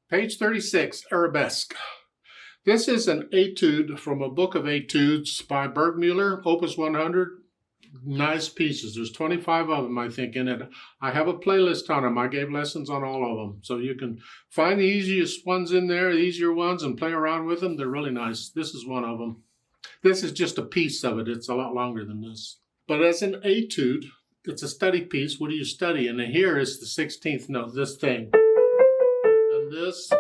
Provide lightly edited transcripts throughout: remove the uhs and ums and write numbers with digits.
Page 36, Arabesque. This is an etude from a book of etudes by Burgmüller, Opus 100. Nice pieces. There's 25 of them, I think, in it. I have a playlist on them. I gave lessons on all of them. So you can find the easiest ones in there, the easier ones, and play around with them. They're really nice. This is one of them. This is just a piece of it. It's a lot longer than this. But as an etude, it's a study piece. What do you study? And here is the 16th note, this thing. And this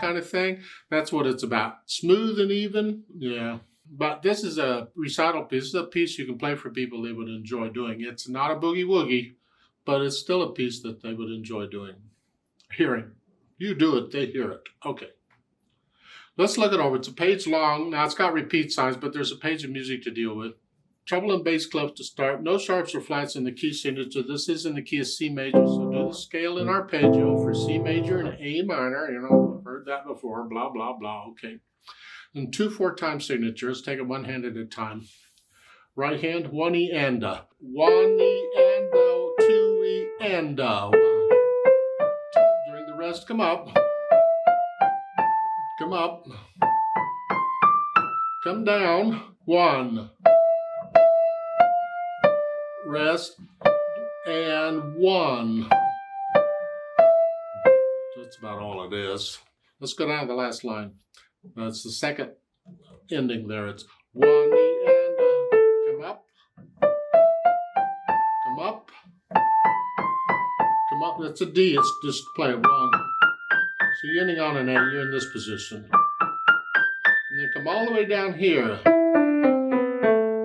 kind of thing, that's what it's about. Smooth and even, yeah. But this is a recital piece. This is a piece you can play for people they would enjoy doing. It's not a boogie-woogie, but it's still a piece that they would enjoy doing. Hearing. You do it, they hear it. Okay. Let's look it over. It's a page long. Now, it's got repeat signs, but there's a page of music to deal with. Treble and bass clef to start. No sharps or flats in the key signature. This is in the key of C major, so do the scale in arpeggio for C major and A minor. You know, I've heard that before. Blah, blah, blah. Okay. And 2 4-time signatures. Take it one hand at a time. Right hand, 1 E and a. 1 E and a, 2 E and a. 1, 2. During the rest, come up. Come up. Come down. 1. Rest. And 1. That's about all it is. Let's go down to the last line. That's the second ending there. It's 1 E and come up, come up, come up. That's a D. It's just play it 1. So you're ending on an A. You're in this position, and then come all the way down here,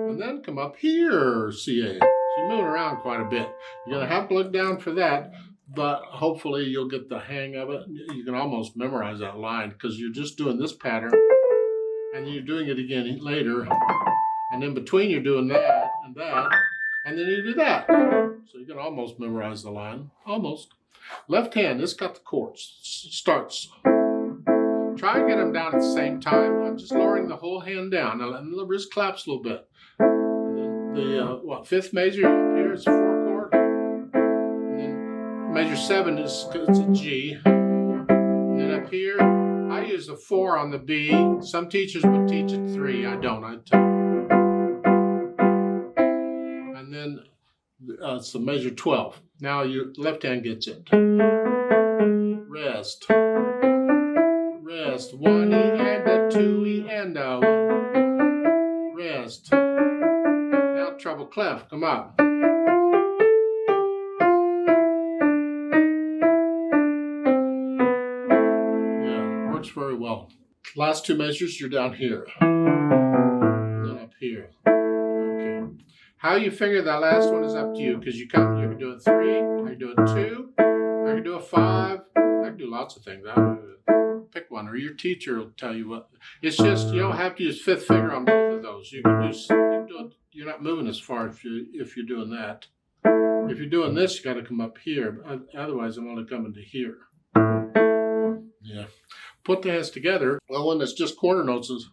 and then come up here. C A. So you're moving around quite a bit. You're gonna have to look down for that. But hopefully you'll get the hang of it. You can almost memorize that line because you're just doing this pattern and you're doing it again later. And in between you're doing that, and then you do that. So you can almost memorize the line. Almost. Left hand, this got the chords. Starts. Try and get them down at the same time. I'm just lowering the whole hand down. Now letting the wrist claps a little bit. And then the 5th major up here is 4 chord. Measure 7 is it's a G. And then up here, I use a 4 on the B. Some teachers would teach it 3. I don't. And then it's the measure 12. Now your left hand gets it. Rest. Rest. 1 E and a 2 E and a 1. Rest. Now treble clef. Come up. Very well. Last 2 measures, you're down here. And then up here. Okay. How you figure that last one is up to you, because you can do it 3, I can do it 2, I can do a 5, I can do lots of things. Pick one, or your teacher will tell you what. It's just you don't have to use 5th finger on both of those. You can do it. You're not moving as far if you're doing that. If you're doing this, you got to come up here. Otherwise, I'm only coming to here. Yeah. Put the hands together. Well, one that's just quarter notes is.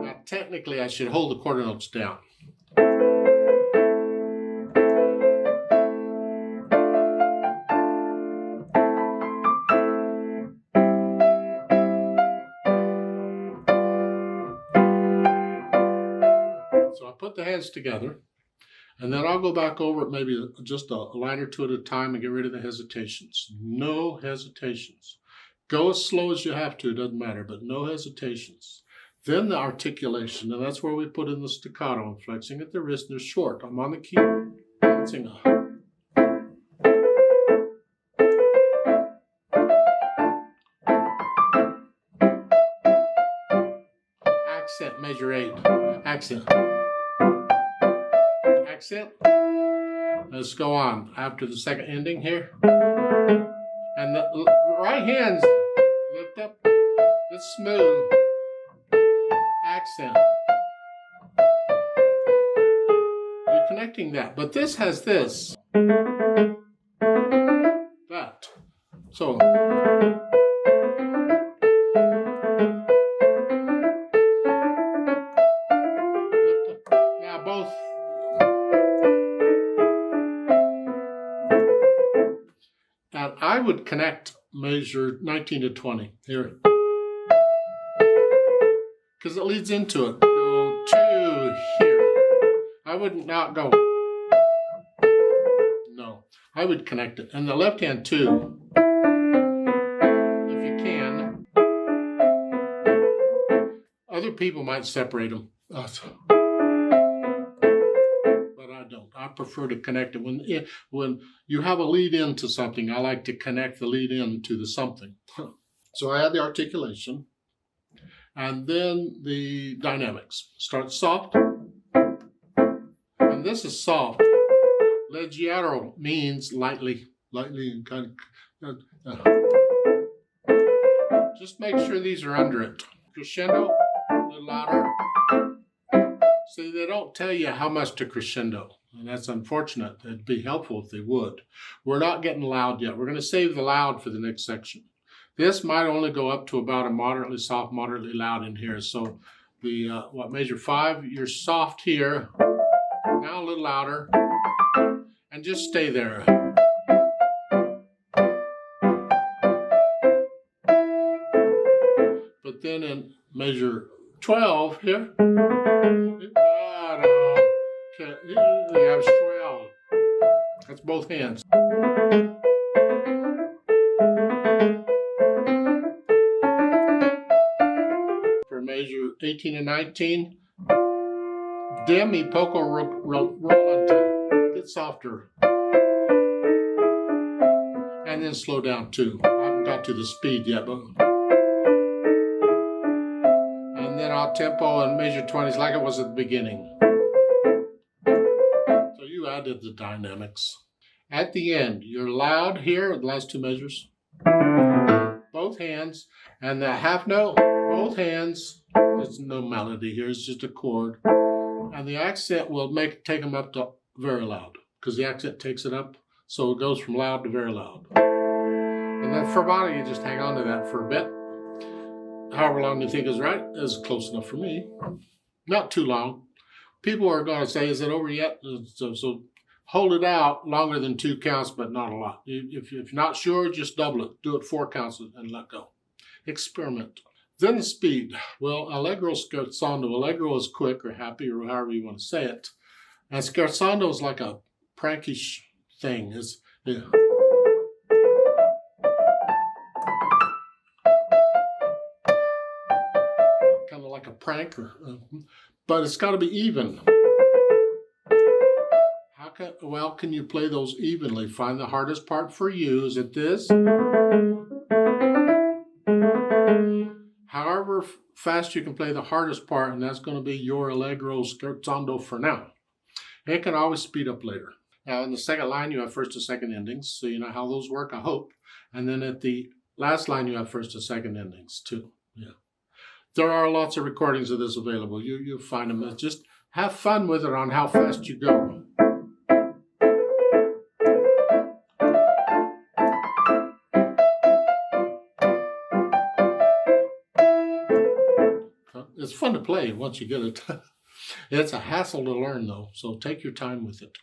Now, technically, I should hold the quarter notes down. So I put the hands together. And then I'll go back over it maybe just a line or 2 at a time and get rid of the hesitations. No hesitations. Go as slow as you have to, it doesn't matter, but no hesitations. Then the articulation, and that's where we put in the staccato. I'm flexing at the wrist and they're short. I'm on the key, bouncing up. Accent, measure 8. Accent. Accent. Let's go on after the second ending here. And the right hands lift up. It's smooth. Accent. You're connecting that. But this has this. That. So. Now both I would connect measure 19 to 20 here, because it leads into it. Go to here. I would not go. No, I would connect it. And the left hand too, if you can. Other people might separate them, but I don't. I prefer to connect it. When you have a lead in to something, I like to connect the lead in to the something. So I had the articulation, and then the dynamics. Start soft, and this is soft. Leggero means lightly and kind of. Just make sure these are under it. Crescendo, a little louder. See, they don't tell you how much to crescendo, and that's unfortunate. It'd be helpful if they would. We're not getting loud yet. We're going to save the loud for the next section. This might only go up to about a moderately soft, moderately loud in here. So the, measure 5, you're soft here. Now a little louder. And just stay there. But then in measure 12 here, you have 12. That's both hands. For measure 18 and 19, dim y poco rolante. Get softer. And then slow down too. I haven't got to the speed yet, but. And then I'll tempo and measure 20s like it was at the beginning. So you added the dynamics. At the end, you're loud here, the last 2 measures. Both hands. And the half note, both hands. There's no melody here, it's just a chord. And the accent will take them up to very loud, because the accent takes it up, so it goes from loud to very loud. And then fermata, you just hang on to that for a bit. However long you think is right is close enough for me. Not too long. People are going to say, is it over yet? So hold it out longer than 2 counts, but not a lot. If you're not sure, just double it. Do it 4 counts and let go. Experiment. Then the speed. Well, allegro scherzando. Allegro is quick or happy or however you want to say it. And scherzando is like a prankish thing. It's, yeah. Kind of like a prank, but it's got to be even. How can you play those evenly? Find the hardest part for you. Is it this? However fast you can play the hardest part, and that's going to be your allegro scherzando for now. It can always speed up later. Now in the second line you have first and second endings, so you know how those work, I hope. And then at the last line you have first and second endings too. Yeah. There are lots of recordings of this available. You'll find them. Just have fun with it on how fast you go. It's fun to play once you get it. It's a hassle to learn though, so take your time with it.